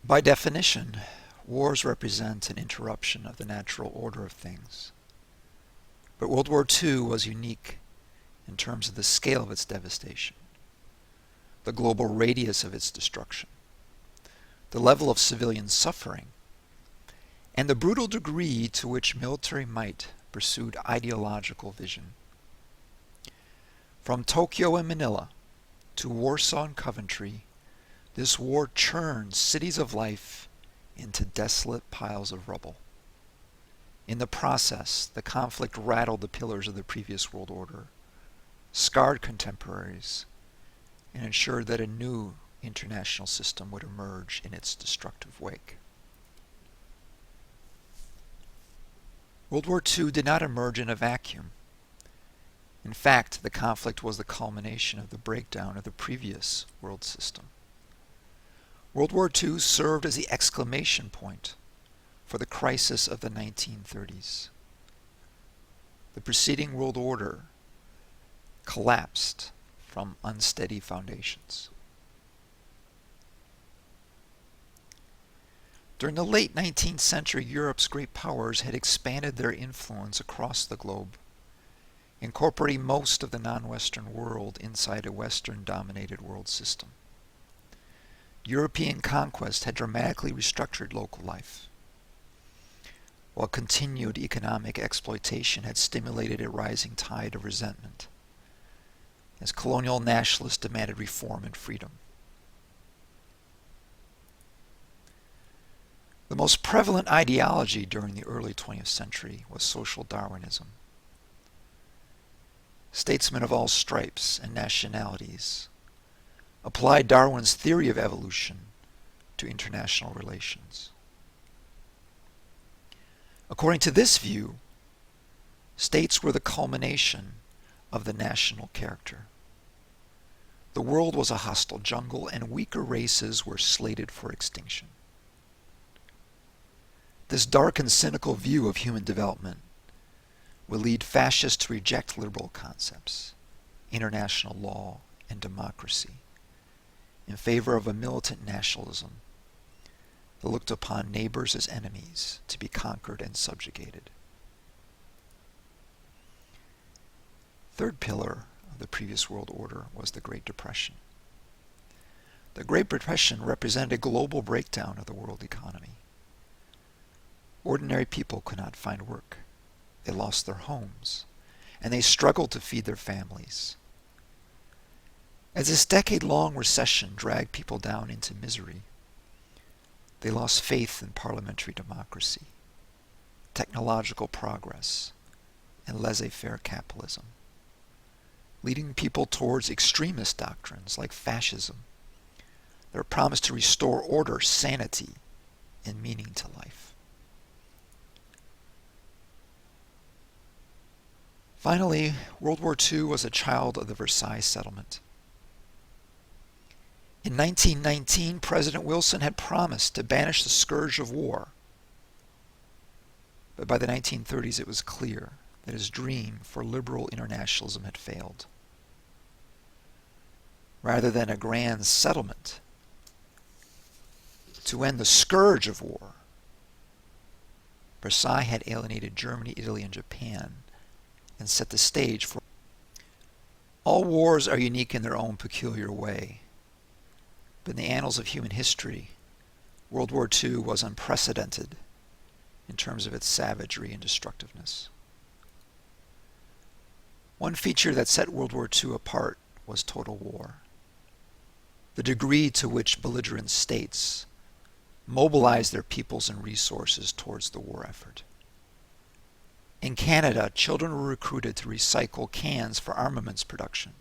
By definition, wars represent an interruption of the natural order of things. But World War II was unique in terms of the scale of its devastation, the global radius of its destruction, the level of civilian suffering, and the brutal degree to which military might pursued ideological vision. From Tokyo and Manila to Warsaw and Coventry, this war churned cities of life into desolate piles of rubble. In the process, the conflict rattled the pillars of the previous world order, scarred contemporaries, and ensured that a new international system would emerge in its destructive wake. World War II did not emerge in a vacuum. In fact, the conflict was the culmination of the breakdown of the previous world system. World War II served as the exclamation point for the crisis of the 1930s. The preceding world order collapsed from unsteady foundations. During the late 19th century, Europe's great powers had expanded their influence across the globe, incorporating most of the non-Western world inside a Western-dominated world system. European conquest had dramatically restructured local life, while continued economic exploitation had stimulated a rising tide of resentment, as colonial nationalists demanded reform and freedom. The most prevalent ideology during the early 20th century was social Darwinism. Statesmen of all stripes and nationalities applied Darwin's theory of evolution to international relations. According to this view, states were the culmination of the national character. The world was a hostile jungle, and weaker races were slated for extinction. This dark and cynical view of human development will lead fascists to reject liberal concepts, international law, and democracy in favor of a militant nationalism that looked upon neighbors as enemies to be conquered and subjugated. Third pillar of the previous world order was the Great Depression. The Great Depression represented a global breakdown of the world economy. Ordinary people could not find work. They lost their homes, and they struggled to feed their families. As this decade-long recession dragged people down into misery, they lost faith in parliamentary democracy, technological progress, and laissez-faire capitalism, leading people towards extremist doctrines like fascism that promised to restore order, sanity, and meaning to life. Finally, World War II was a child of the Versailles Settlement. In 1919, President Wilson had promised to banish the scourge of war. But by the 1930s, it was clear that his dream for liberal internationalism had failed. Rather than a grand settlement to end the scourge of war, Versailles had alienated Germany, Italy, and Japan and set the stage for... All wars are unique in their own peculiar way. But in the annals of human history, World War II was unprecedented in terms of its savagery and destructiveness. One feature that set World War II apart was total war. The degree to which belligerent states mobilized their peoples and resources towards the war effort. In Canada, children were recruited to recycle cans for armaments production.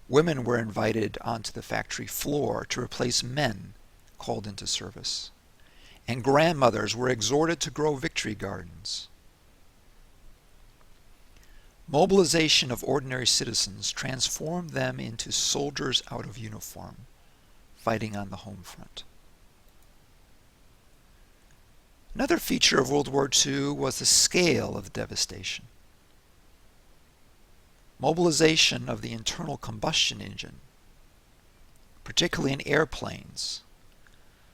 Women were invited onto the factory floor to replace men called into service, and grandmothers were exhorted to grow victory gardens. Mobilization of ordinary citizens transformed them into soldiers out of uniform, fighting on the home front. Another feature of World War II was the scale of the devastation. Mobilization of the internal combustion engine, particularly in airplanes,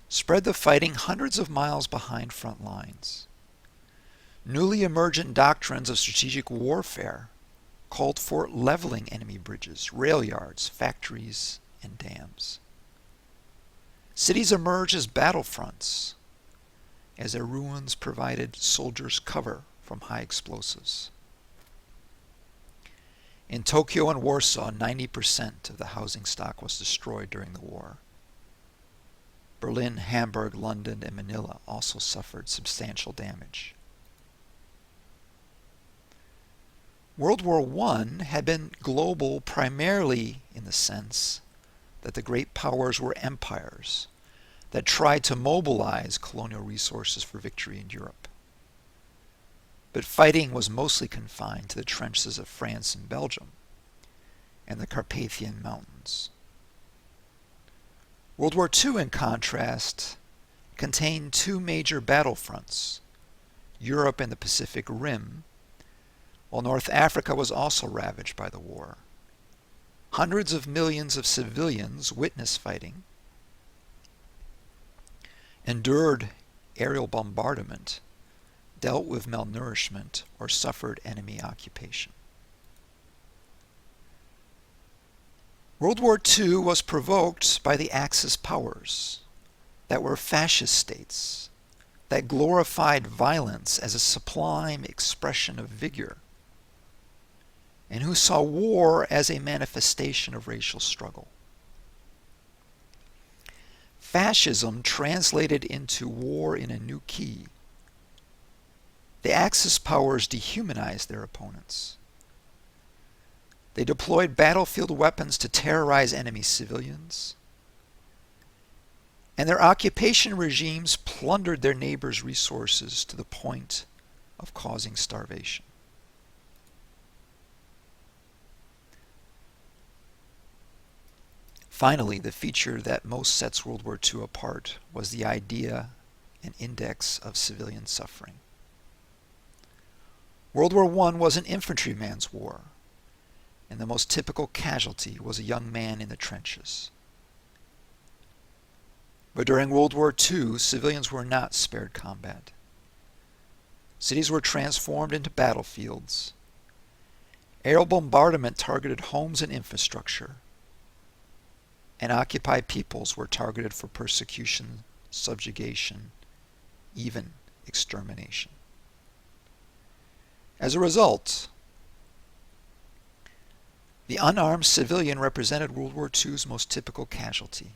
spread the fighting hundreds of miles behind front lines. Newly emergent doctrines of strategic warfare called for leveling enemy bridges, rail yards, factories, and dams. Cities emerged as battlefronts, as their ruins provided soldiers cover from high explosives. In Tokyo and Warsaw, 90% of the housing stock was destroyed during the war. Berlin, Hamburg, London, and Manila also suffered substantial damage. World War I had been global primarily in the sense that the great powers were empires that tried to mobilize colonial resources for victory in Europe. But fighting was mostly confined to the trenches of France and Belgium and the Carpathian Mountains. World War II, in contrast, contained two major battlefronts, Europe and the Pacific Rim, while North Africa was also ravaged by the war. Hundreds of millions of civilians witnessed fighting, endured aerial bombardment, dealt with malnourishment, or suffered enemy occupation. World War II was provoked by the Axis powers that were fascist states that glorified violence as a sublime expression of vigor and who saw war as a manifestation of racial struggle. Fascism translated into war in a new key. The Axis powers dehumanized their opponents. They deployed battlefield weapons to terrorize enemy civilians, and their occupation regimes plundered their neighbors' resources to the point of causing starvation. Finally, the feature that most sets World War II apart was the idea and index of civilian suffering. World War I was an infantryman's war, and the most typical casualty was a young man in the trenches. But during World War II, civilians were not spared combat. Cities were transformed into battlefields. Aerial bombardment targeted homes and infrastructure, and occupied peoples were targeted for persecution, subjugation, even extermination. As a result, the unarmed civilian represented World War II's most typical casualty.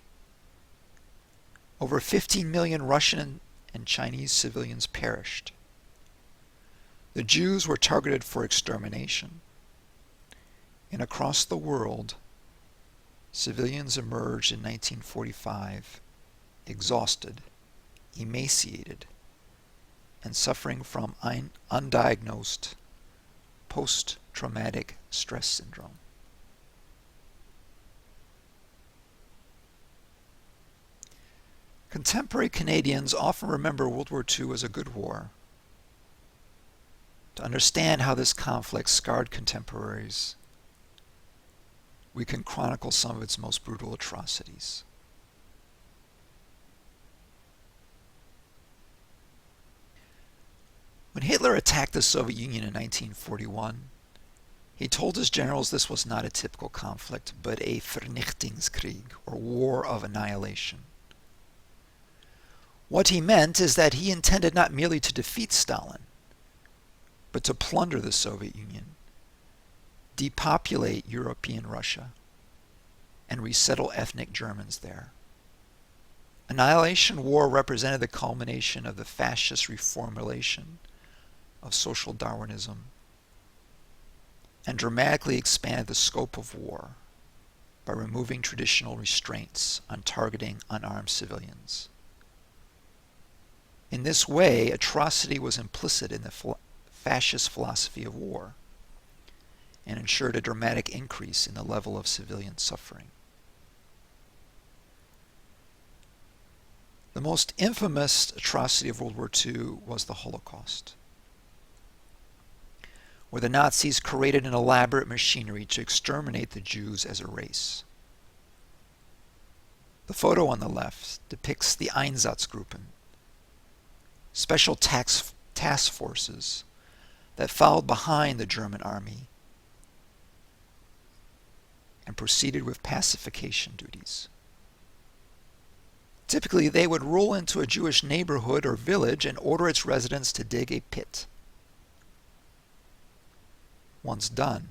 Over 15 million Russian and Chinese civilians perished. The Jews were targeted for extermination, and across the world, civilians emerged in 1945 exhausted, emaciated, and suffering from undiagnosed post-traumatic stress syndrome. Contemporary Canadians often remember World War II as a good war. To understand how this conflict scarred contemporaries, we can chronicle some of its most brutal atrocities. When Hitler attacked the Soviet Union in 1941, he told his generals this was not a typical conflict, but a Vernichtingskrieg, or war of annihilation. What he meant is that he intended not merely to defeat Stalin, but to plunder the Soviet Union, depopulate European Russia, and resettle ethnic Germans there. Annihilation War represented the culmination of the fascist reformulation of social Darwinism and dramatically expanded the scope of war by removing traditional restraints on targeting unarmed civilians. In this way, atrocity was implicit in the fascist philosophy of war and ensured a dramatic increase in the level of civilian suffering. The most infamous atrocity of World War II was the Holocaust, where the Nazis created an elaborate machinery to exterminate the Jews as a race. The photo on the left depicts the Einsatzgruppen, special task forces that followed behind the German army and proceeded with pacification duties. Typically, they would roll into a Jewish neighborhood or village and order its residents to dig a pit. Once done,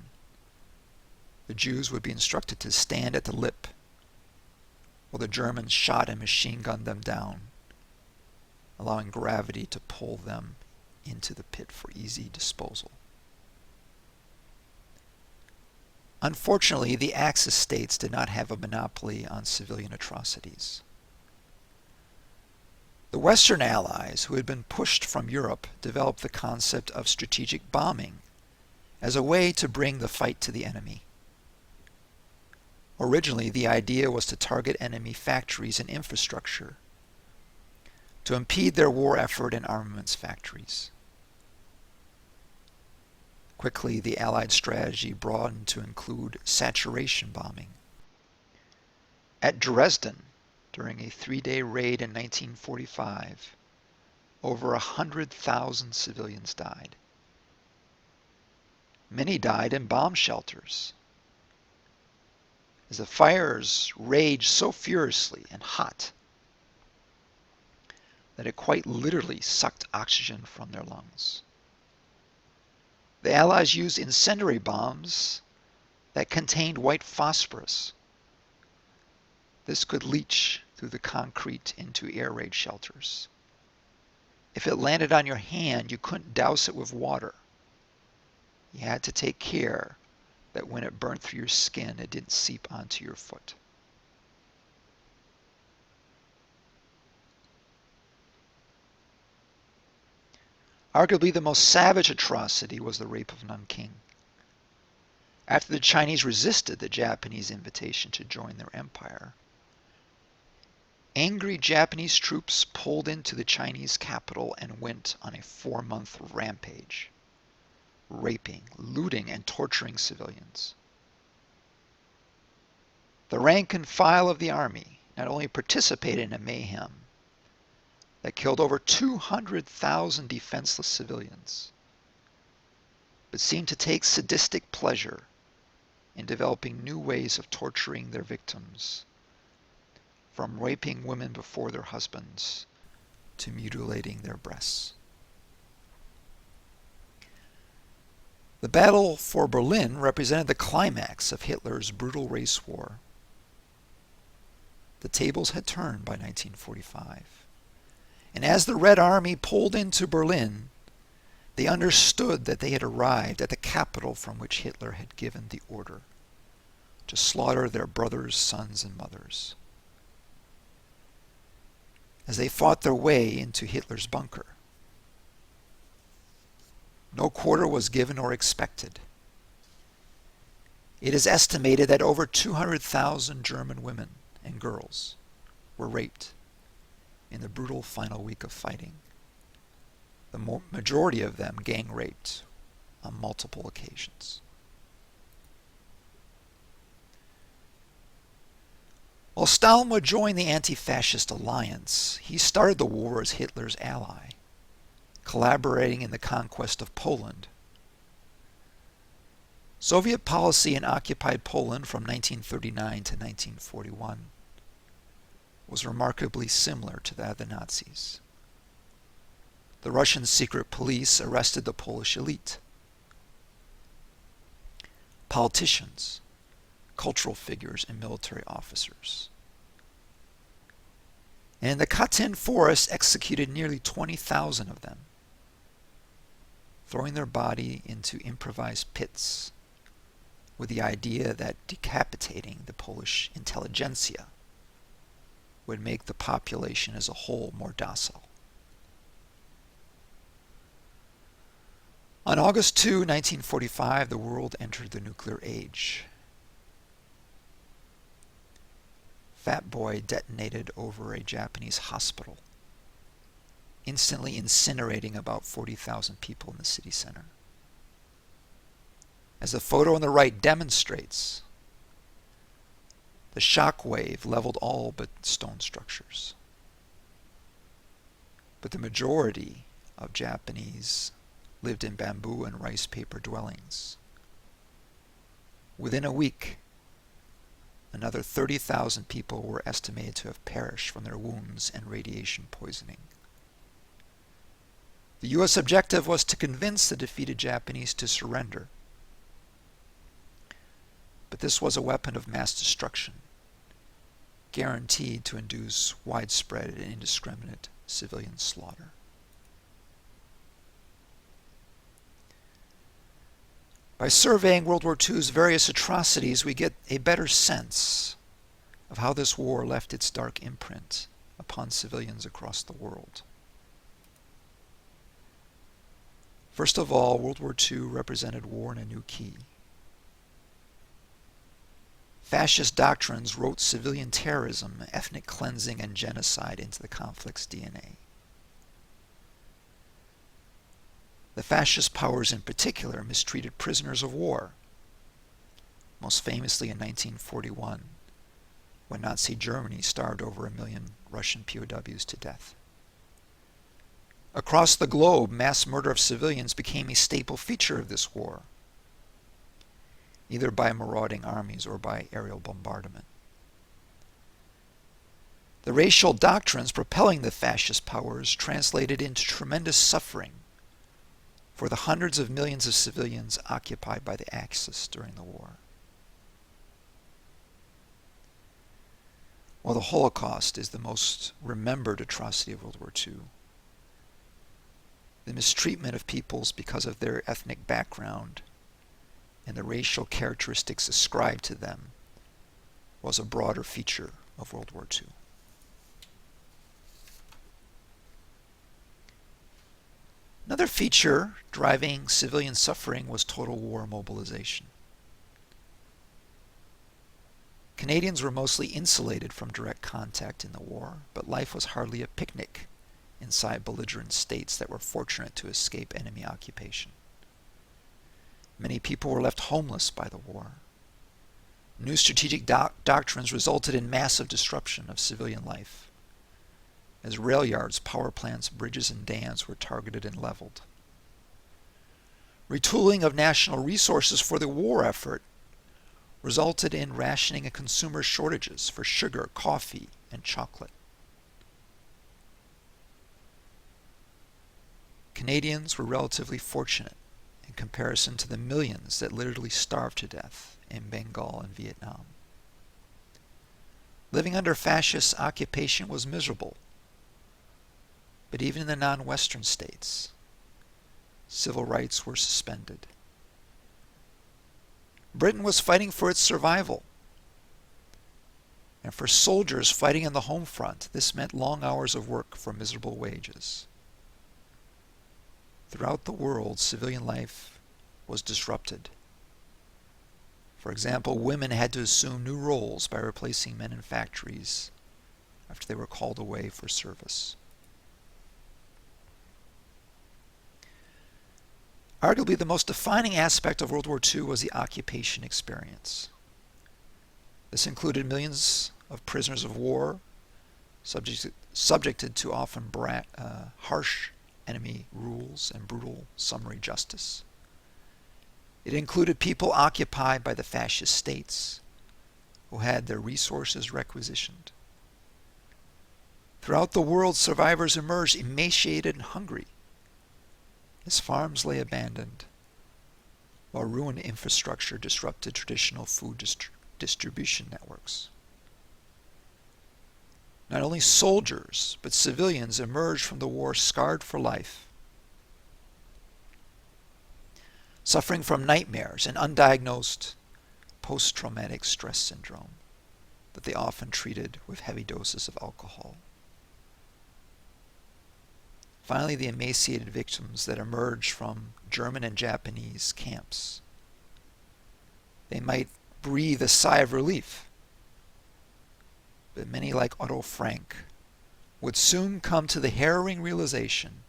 the Jews would be instructed to stand at the lip while the Germans shot and machine-gunned them down, allowing gravity to pull them into the pit for easy disposal. Unfortunately, the Axis states did not have a monopoly on civilian atrocities. The Western Allies, who had been pushed from Europe, developed the concept of strategic bombing as a way to bring the fight to the enemy. Originally, the idea was to target enemy factories and infrastructure, to impede their war effort in armaments factories. Quickly, the Allied strategy broadened to include saturation bombing. At Dresden, during a 3-day raid in 1945, over 100,000 civilians died. Many died in bomb shelters, as the fires raged so furiously and hot that it quite literally sucked oxygen from their lungs. The Allies used incendiary bombs that contained white phosphorus. This could leach through the concrete into air raid shelters. If it landed on your hand, you couldn't douse it with water. You had to take care that when it burnt through your skin, it didn't seep onto your foot. Arguably the most savage atrocity was the rape of Nanking. After the Chinese resisted the Japanese invitation to join their empire, angry Japanese troops pulled into the Chinese capital and went on a 4-month rampage, raping, looting, and torturing civilians. The rank and file of the army not only participated in a mayhem that killed over 200,000 defenseless civilians, but seemed to take sadistic pleasure in developing new ways of torturing their victims, from raping women before their husbands to mutilating their breasts. The battle for Berlin represented the climax of Hitler's brutal race war. The tables had turned by 1945. And as the Red Army pulled into Berlin, they understood that they had arrived at the capital from which Hitler had given the order to slaughter their brothers, sons, and mothers. As they fought their way into Hitler's bunker, no quarter was given or expected. It is estimated that over 200,000 German women and girls were raped in the brutal final week of fighting, the majority of them gang raped on multiple occasions. While Stalin would join the anti-fascist alliance, he started the war as Hitler's ally, collaborating in the conquest of Poland. Soviet policy in occupied Poland from 1939 to 1941 was remarkably similar to that of the Nazis. The Russian secret police arrested the Polish elite, politicians, cultural figures, and military officers. And in the Katyn forest executed nearly 20,000 of them, throwing their body into improvised pits with the idea that decapitating the Polish intelligentsia would make the population as a whole more docile. On August 2, 1945, the world entered the nuclear age. Fat Boy detonated over a Japanese hospital, instantly incinerating about 40,000 people in the city center. As the photo on the right demonstrates, The shock wave leveled all but stone structures. But the majority of Japanese lived in bamboo and rice paper dwellings. Within a week, another 30,000 people were estimated to have perished from their wounds and radiation poisoning. The U.S. objective was to convince the defeated Japanese to surrender. But this was a weapon of mass destruction, guaranteed to induce widespread and indiscriminate civilian slaughter. By surveying World War II's various atrocities, we get a better sense of how this war left its dark imprint upon civilians across the world. First of all, World War II represented war in a new key. Fascist doctrines wrote civilian terrorism, ethnic cleansing, and genocide into the conflict's DNA. The fascist powers in particular mistreated prisoners of war, most famously in 1941, when Nazi Germany starved over 1 million Russian POWs to death. Across the globe, mass murder of civilians became a staple feature of this war, either by marauding armies or by aerial bombardment. The racial doctrines propelling the fascist powers translated into tremendous suffering for the hundreds of millions of civilians occupied by the Axis during the war. While the Holocaust is the most remembered atrocity of World War II, the mistreatment of peoples because of their ethnic background and the racial characteristics ascribed to them was a broader feature of World War II. Another feature driving civilian suffering was total war mobilization. Canadians were mostly insulated from direct contact in the war, but life was hardly a picnic inside belligerent states that were fortunate to escape enemy occupation. Many people were left homeless by the war. New strategic doctrines resulted in massive disruption of civilian life, as rail yards, power plants, bridges, and dams were targeted and leveled. Retooling of national resources for the war effort resulted in rationing and consumer shortages for sugar, coffee, and chocolate. Canadians were relatively fortunate in comparison to the millions that literally starved to death in Bengal and Vietnam. Living under fascist occupation was miserable, but even in the non-Western states, civil rights were suspended. Britain was fighting for its survival, and for soldiers fighting on the home front, this meant long hours of work for miserable wages. Throughout the world, civilian life was disrupted. For example, women had to assume new roles by replacing men in factories after they were called away for service. Arguably, the most defining aspect of World War II was the occupation experience. This included millions of prisoners of war, subjected to often harsh enemy rules and brutal summary justice. It included people occupied by the fascist states who had their resources requisitioned. Throughout the world, survivors emerged emaciated and hungry as farms lay abandoned, while ruined infrastructure disrupted traditional food distribution networks. Not only soldiers, but civilians emerged from the war scarred for life, suffering from nightmares and undiagnosed post-traumatic stress syndrome that they often treated with heavy doses of alcohol. Finally, the emaciated victims that emerged from German and Japanese camps. They might breathe a sigh of relief, but many, like Otto Frank, would soon come to the harrowing realization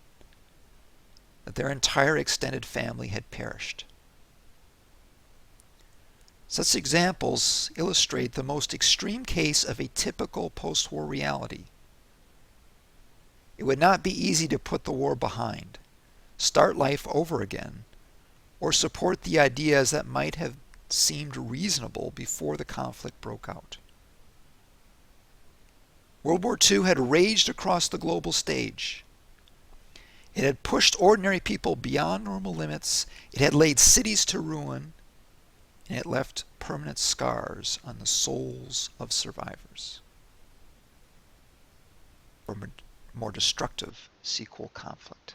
that their entire extended family had perished. Such examples illustrate the most extreme case of a typical post-war reality. It would not be easy to put the war behind, start life over again, or support the ideas that might have seemed reasonable before the conflict broke out. World War II had raged across the global stage. It had pushed ordinary people beyond normal limits, it had laid cities to ruin, and it left permanent scars on the souls of survivors. For more destructive sequel conflict.